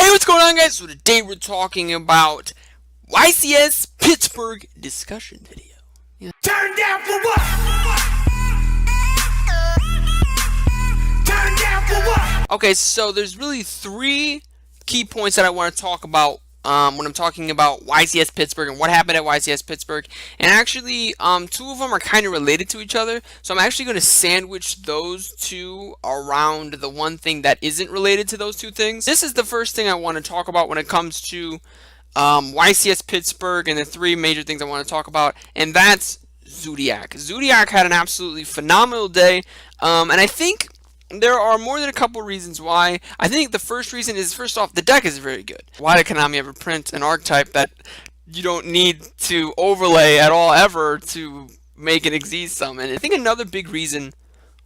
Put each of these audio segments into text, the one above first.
Hey, what's going on, guys? So today we're talking about Ycs Pittsburgh discussion video. Turn down for what? Turn down for what? Okay, so there's really three key points that I want to talk about when I'm talking about Ycs Pittsburgh and what happened at Ycs Pittsburgh. And actually, two of them are kind of related to each other. So I'm actually going to sandwich those two around the one thing that isn't related to those two things. This is the first thing I want to talk about when it comes to Ycs Pittsburgh and the three major things I want to talk about, and that's Zodiac. Zodiac had an absolutely phenomenal day, and I think there are more than a couple reasons why. I think the first reason is, first off, the deck is very good. Why did Konami ever print an archetype that you don't need to overlay at all ever to make an Xyz summon? I think another big reason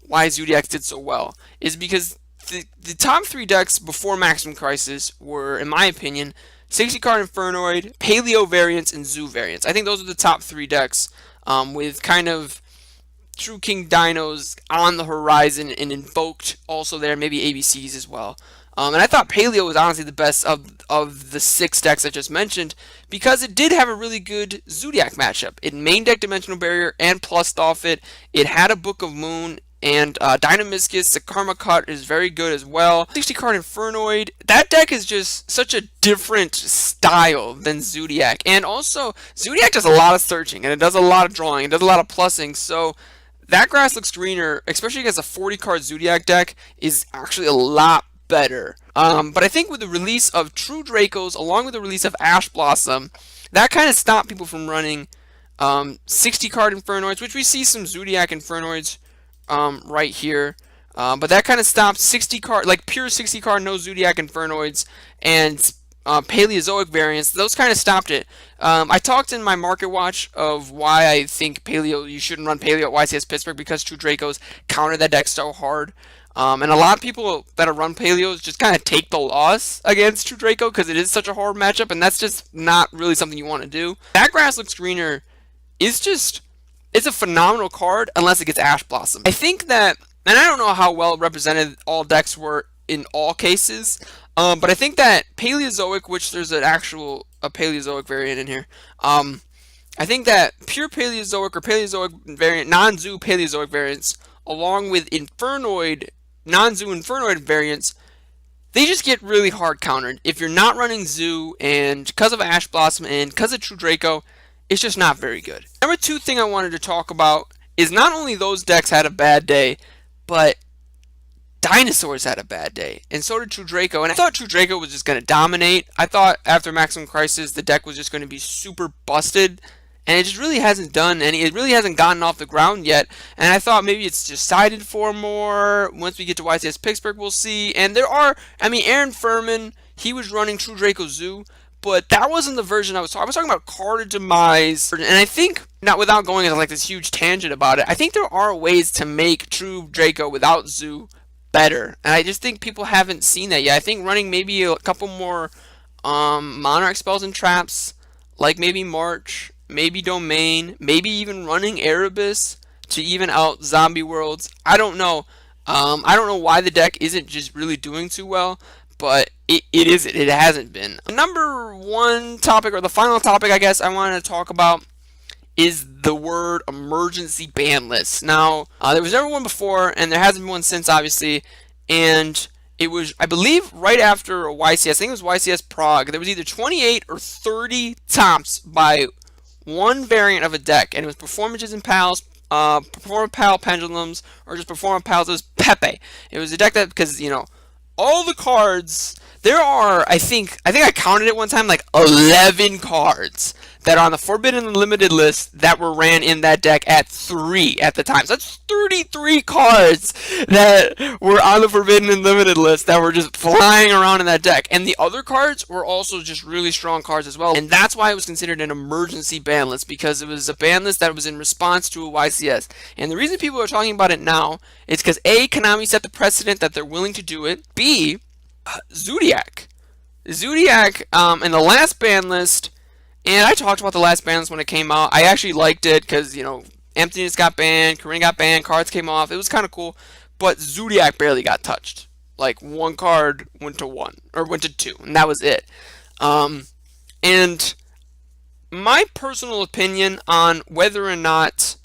why Zodiac did so well is because the top three decks before Maximum Crisis were, in my opinion, 60 card Infernoid, Paleo variants, and Zoo variants. I think those are the top three decks, with kind of True King Dinos on the horizon and Invoked also there, maybe ABCs as well. And I thought Paleo was honestly the best of the six decks I just mentioned because it did have a really good Zodiac matchup. It main deck Dimensional Barrier and plussed off it. It had a Book of Moon. And Dynamiscus, the Karma Cut is very good as well. 60 card Infernoid, that deck is just such a different style than Zodiac. And also, Zodiac does a lot of searching, and it does a lot of drawing, it does a lot of plussing, so that grass looks greener, especially against a 40 card Zodiac deck, is actually a lot better. But I think with the release of True Dracos, along with the release of Ash Blossom, that kind of stopped people from running 60 card Infernoids, which we see some Zodiac Infernoids right here, but that kind of stopped 60 card, like pure 60 card, no Zodiac Infernoids, and Paleozoic variants. Those kind of stopped it. I talked in my market watch of why I think you shouldn't run Paleo at Ycs Pittsburgh because True Dracos counter that deck so hard. And a lot of people that run Paleos just kind of take the loss against True Draco because it is such a hard matchup, and that's just not really something you want to do. That grass looks greener is just, it's a phenomenal card unless it gets Ash Blossom. I think that, and I don't know how well represented all decks were in all cases, but I think that Paleozoic, which there's a Paleozoic variant in here, I think that pure Paleozoic or Paleozoic variant, non-Zoo Paleozoic variants, along with Infernoid, non-Zoo Infernoid variants, they just get really hard countered. If you're not running Zoo, and because of Ash Blossom and because of True Draco, it's just not very good. Number two thing I wanted to talk about is not only those decks had a bad day, but Dinosaurs had a bad day, and so did True Draco. And I thought True Draco was just going to dominate. I thought after Maximum Crisis, the deck was just going to be super busted, and it just really hasn't done any. It really hasn't gotten off the ground yet. And I thought maybe it's just sided for more. Once we get to Ycs Pittsburgh, we'll see. And there are, I mean, Aaron Furman, he was running True Draco Zoo. But that wasn't the version I was talking about card demise. And I think, not without going into like this huge tangent about it, I think there are ways to make True Draco without Zoo better. And I just think people haven't seen that yet. I think running maybe a couple more Monarch spells and traps, like maybe March, maybe Domain, maybe even running Erebus to even out Zombie Worlds. I don't know. I don't know why the deck isn't just really doing too well, but it hasn't been. Number one topic, or the final topic I guess I wanted to talk about, is the word emergency ban list. Now, there was never one before, and there hasn't been one since, obviously, and it was, I believe, right after YCS, I think it was YCS Prague, there was either 28 or 30 tops by one variant of a deck, and it was Performances and Pals, Performa Pal Pendulums, or just Performa Pals. It was Pepe. It was a deck that, because, you know, all the cards, there are, I think I counted it one time, like 11 cards that are on the Forbidden and Limited list that were ran in that deck at 3 at the time. So that's 33 cards that were on the Forbidden and Limited list that were just flying around in that deck. And the other cards were also just really strong cards as well. And that's why it was considered an emergency ban list, because it was a ban list that was in response to a YCS. And the reason people are talking about it now is because A, Konami set the precedent that they're willing to do it. B, Zodiac in the last ban list, and I talked about the last ban list when it came out. I actually liked it because, you know, Emptiness got banned, Corinne got banned, cards came off. It was kind of cool, but Zodiac barely got touched. Like one card went to one or went to two, and that was it. And my personal opinion on whether or not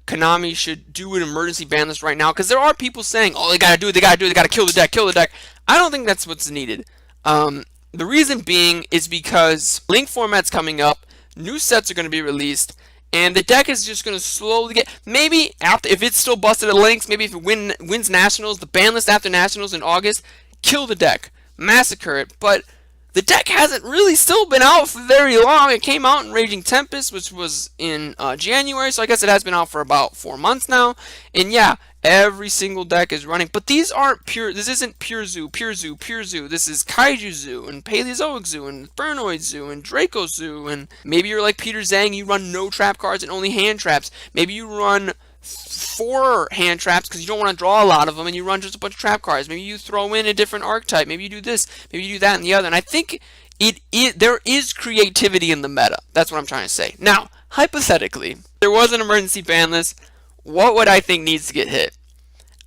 Konami should do an emergency ban list right now, because there are people saying, "Oh, they gotta do it, they gotta do it, they gotta kill the deck, kill the deck." I don't think that's what's needed. The reason being is because Link format's coming up, new sets are going to be released, and the deck is just going to slowly get. Maybe after, if it's still busted at Links, maybe if it wins Nationals, the ban list after Nationals in August, kill the deck, massacre it. But the deck hasn't really still been out for very long. It came out in Raging Tempest, which was in January, so I guess it has been out for about 4 months now. And yeah, every single deck is running, but these aren't pure. This isn't pure zoo, pure zoo, pure zoo. This is Kaiju Zoo and Paleozoic Zoo and Burnoid Zoo and Draco Zoo. And maybe you're like Peter Zhang, you run no trap cards and only hand traps. Maybe you run 4 hand traps because you don't want to draw a lot of them, and you run just a bunch of trap cards. Maybe you throw in a different archetype. Maybe you do this. Maybe you do that and the other. And I think there is creativity in the meta. That's what I'm trying to say. Now, hypothetically, if there was an emergency ban list, what would I think needs to get hit?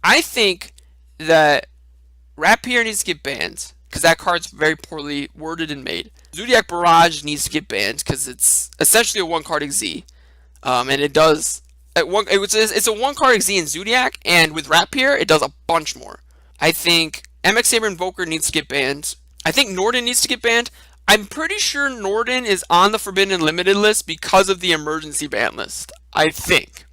I think that Rapier needs to get banned because that card's very poorly worded and made. Zodiac Barrage needs to get banned because it's essentially a one-card XZ, and it does. It's a one-card XZ in Zodiac, and with Rapier, it does a bunch more. I think MX Saber Invoker needs to get banned. I think Norden needs to get banned. I'm pretty sure Norden is on the Forbidden Limited list because of the emergency ban list. I think.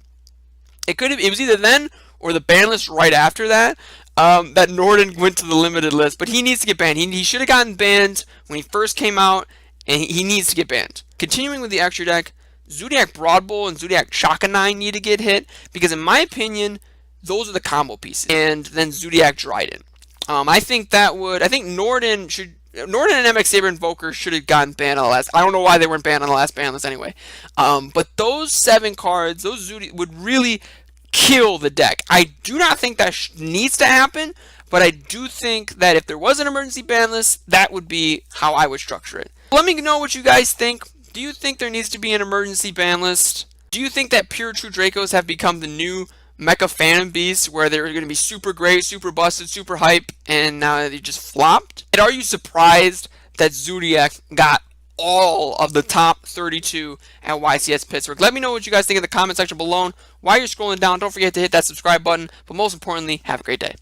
It was either then or the ban list right after that that Norden went to the limited list. But he needs to get banned. He should have gotten banned when he first came out, and he needs to get banned. Continuing with the extra deck, Zodiac Broad Bowl and Zodiac Chakanine need to get hit because, in my opinion, those are the combo pieces. And then Zodiac Dryden. I think Norden and MX Saber Invoker should have gotten banned on the last. I don't know why they weren't banned on the last ban list anyway. But those 7 cards, those Zodiac would really kill the deck. I do not think that needs to happen, but I do think that if there was an emergency ban list, that would be how I would structure it. Let me know what you guys think. Do you think there needs to be an emergency ban list? Do you think that Pure True Dracos have become the new Mecha Phantom Beasts, where they're going to be super great, super busted, super hype, and now they just flopped? And are you surprised that Zodiac got all of the top 32 at YCS Pittsburgh? Let me know what you guys think in the comment section below. While you're scrolling down, don't forget to hit that subscribe button, but most importantly, have a great day.